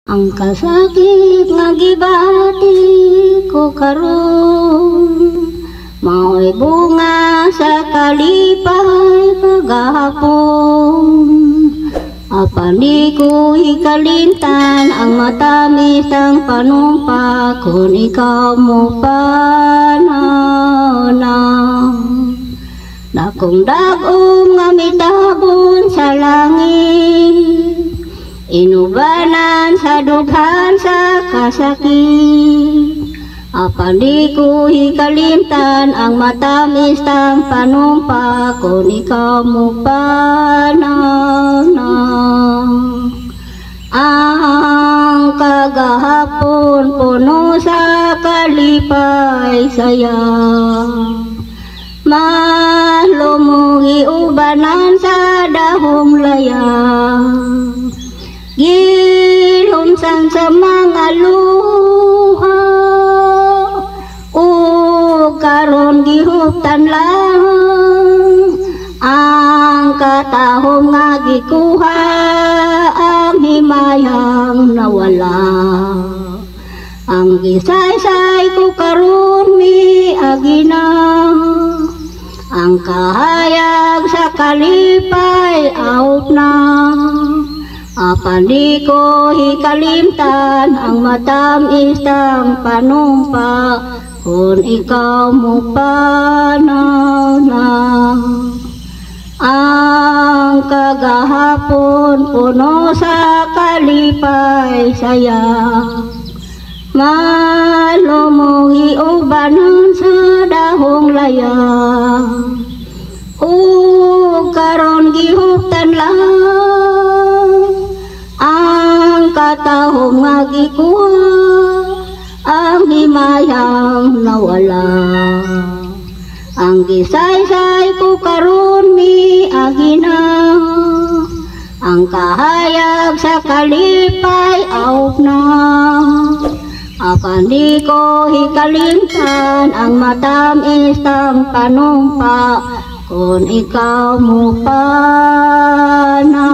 Ang kasakit nga gibati ko karon, mao'y bunga sa kalipay kagahapon. Apan di ko hikalintan ang matamis ang panumpa kung ikaw mo panana. Dakong dagom nga mitabon sa langit, inubanan sa dughan sa kasakit. Apan di ko hikalimtan ang matamis tang panumpa kung ikaw mo panana. Ang kagahapon puno sa kalipay saya, malumuhi ubanan sa dahong laya. Gilumsan sa mga luha, o karon gihuptan lang ang katahong nga gikuha, ang himayang nawala. Ang gisaysay ko karon mi agina, ang kahayag sa kalipay out na. Apan di ko hikalimtan ang matamis tang panumpa kung ikaw mo panana. Ang kagahapon puno sa kalipay saya, malumuhi ubanan sa dahong laya. O karon gihuptan lang ang katahong nga gikuha, ang himayang nawala. Ang gisaysay ko karon mi agina, ang kahayag sa kalipay out na. Apan di ko hikalimtan ang matamis tang panumpa kung ikaw mo panana.